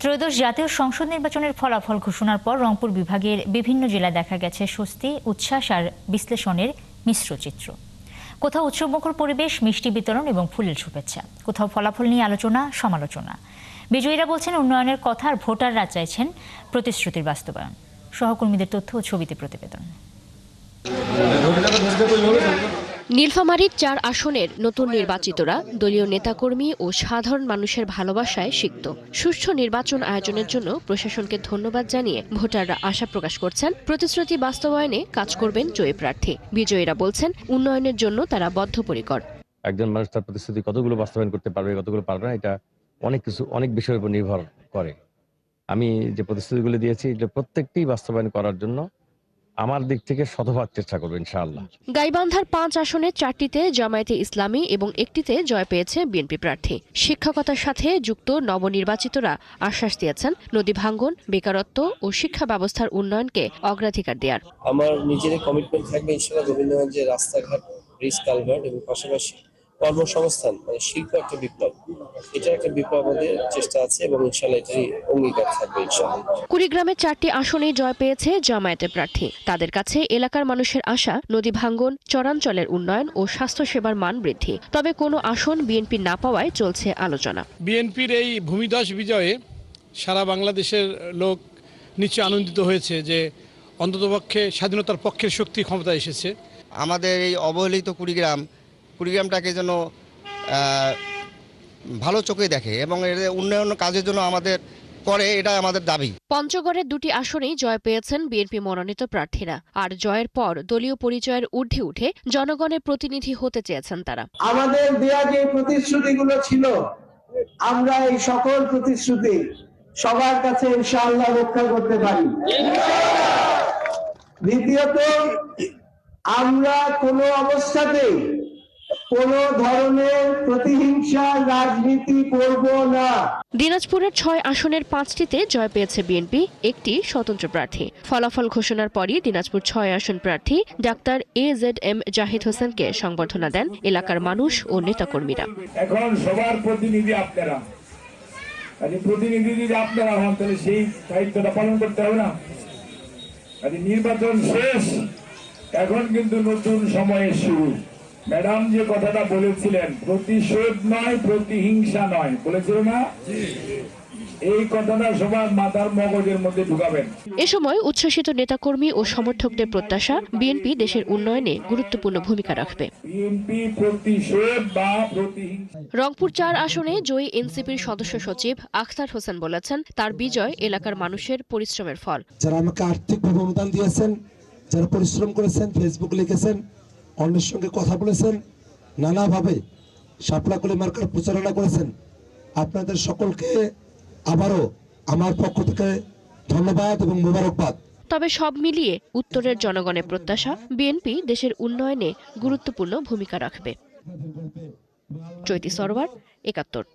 ত্রয়োদশ জাতীয় সংসদ নির্বাচনের ফলাফল ঘোষণার পর রংপুর বিভাগের বিভিন্ন জেলায় দেখা গেছে স্বস্তি, উচ্ছ্বাস আর বিশ্লেষণের মিশ্র চিত্র। কোথাও উৎসবমুখর পরিবেশ, মিষ্টি বিতরণ এবং ফুলের শুভেচ্ছা, কোথাও ফলাফল নিয়ে আলোচনা সমালোচনা। বিজয়ীরা বলছেন উন্নয়নের কথা, আর ভোটাররা চাইছেন প্রতিশ্রুতির বাস্তবায়ন। সহকর্মীদের তথ্য ও ছবিতে প্রতিবেদন। নীলফামারীর ৪ আসনের নতুন নির্বাচিতরা দলীয় নেতাকর্মী ও সাধারণ মানুষের ভালোবাসায় সিক্ত। সুষ্ঠু নির্বাচন আয়োজনের জন্য প্রশাসনকে ধন্যবাদ জানিয়ে ভোটাররা আশা প্রকাশ করছেন প্রতিশ্রুতি বাস্তবায়নে কাজ করবেন জয়ী প্রার্থী। বিজয়ীরা বলছেন উন্নয়নের জন্য তারা বদ্ধপরিকর। একজন মানুষ তার প্রতিশ্রুতি কতগুলো বাস্তবায়ন করতে পারবে, কতগুলো পারবে না, এটা অনেক বিষয়ের উপর নির্ভর করে। আমি যে প্রতিশ্রুতিগুলো দিয়েছি এগুলো প্রত্যেকটি বাস্তবায়ন করার জন্য আমার দিক থেকে শতভাগ চেষ্টা করবো ইনশাআল্লাহ। গাইবান্ধার ৫ আসনে ৪টিতে জামায়াতে ইসলামী এবং একটিতে জয় পেয়েছে বিএনপি প্রার্থী। শিক্ষকতার সাথে যুক্ত নবনির্বাচিতরা আশ্বাস দিয়েছেন নদী ভাঙ্গন, বেকারত্ব ও শিক্ষা ব্যবস্থার উন্নয়নকে অগ্রাধিকার দেওয়ার। আমার নিজের কমিটমেন্ট থাকবে ইনশাআল্লাহ গোবিন্দগঞ্জের রাস্তাঘাট, ব্রিজ, কালভার্ট এবং পাশাপাশি কর্মসংস্থান, মানে শিল্প একটা বিপ্লব, এটার একটা বিপ্লব আমাদের চেষ্টা আছে এবং ইনশাআল্লাহ এটারই অঙ্গীকার থাকবে ইনশাআল্লাহ। কুড়িগ্রামের 4টি আসনেই জয় পেয়েছে জামায়াতের প্রার্থী। তাদের কাছে এলাকার মানুষের আশা নদী ভাঙ্গন, চরাঞ্চলের উন্নয়ন ও স্বাস্থ্যসেবার মান বৃদ্ধি। তবে কোনো আসন বিএনপি না পাওয়ায় চলছে আলোচনা। বিএনপির এই ভূমিধস বিজয়ে সারা বাংলাদেশের লোক নিশ্চয় আনন্দিত হয়েছে যে অন্ততপক্ষে স্বাধীনতার পক্ষের শক্তি ক্ষমতায় এসেছে। আমাদের এই অবহেলিত কুড়িগ্রামটাকে যেন ভালো চোখে দেখে এবং এর উন্নয়ন কাজের জন্য আমাদের করে, এটা আমাদের দাবি। পঞ্চগড়ের 2টি আসনেই জয় পেয়েছেন বিএনপি মনোনীত প্রার্থীরা। আর জয়ের পর দলীয় পরিচয়ের ঊর্ধ্বে উঠে জনগণের প্রতিনিধি হতে চেয়েছেন তারা। আমাদের দেয়া যে প্রতিশ্রুতিগুলো ছিল, আমরা এই সকল প্রতিশ্রুতি সবার কাছে ইনশাআল্লাহ রক্ষা করতে পারি। দ্বিতীয়ত, আমরা কোনো অবস্থাতেই কোনো ধরনের প্রতিহিংসা রাজনীতি করব না। দিনাজপুরের 6 আসনের 5টিতে জয় পেয়েছে বিএনপি, একটি স্বতন্ত্র প্রার্থী। ফলাফল ঘোষণার পরই দিনাজপুর 6 আসন প্রার্থী ডাক্তার AZM জাহিদ হোসেনকে সংবর্ধনা দেন এলাকার মানুষ ও নেতাকর্মীরা। এখন সবার প্রতিনিধি আপনারা, প্রতিনিধি যদি আপনারা হন তাহলে সেই দায়িত্বটা পালন করতে হবে না। নির্বাচন শেষ, এখন কিন্তু নতুন সময়ের শুরু। ম্যাডাম যে কথাটা বলেছিলেন, প্রতিশোধ নয়, প্রতিহিংসা নয়, বলেছিল না? এই কথাটা সবার মাথার মগজের মধ্যে ঢুকাবেন। এ সময় উচ্ছ্বসিত নেতাকর্মী ও সমর্থকদের প্রত্যাশা বিএনপি দেশের উন্নয়নে গুরুত্বপূর্ণ ভূমিকা রাখবে। বিএনপি প্রতিশোধ বা প্রতিহিংসা। রংপুর 4 আসনে জয়ী এনসিপির সদস্য সচিব আখতার হোসেন বলেছেন তার বিজয় এলাকার মানুষের পরিশ্রমের ফল। যারা আমাকে আর্থিকভাবে অনুদান দিয়েছেন, যারা পরিশ্রম করেছেন, ফেসবুকে লিখেছেন, অন্যের সঙ্গে কথা বলেছেন, নানাভাবে শাপলা কলি মার্কার প্রচারণা করেছেন, আপনাদের সকলকে আবারও আমার পক্ষ থেকে ধন্যবাদ এবং মোবারকবাদ। তবে সব মিলিয়ে উত্তরের জনগণের প্রত্যাশা বিএনপি দেশের উন্নয়নে গুরুত্বপূর্ণ ভূমিকা রাখবে। চৈতি সরওয়ার, ৭১।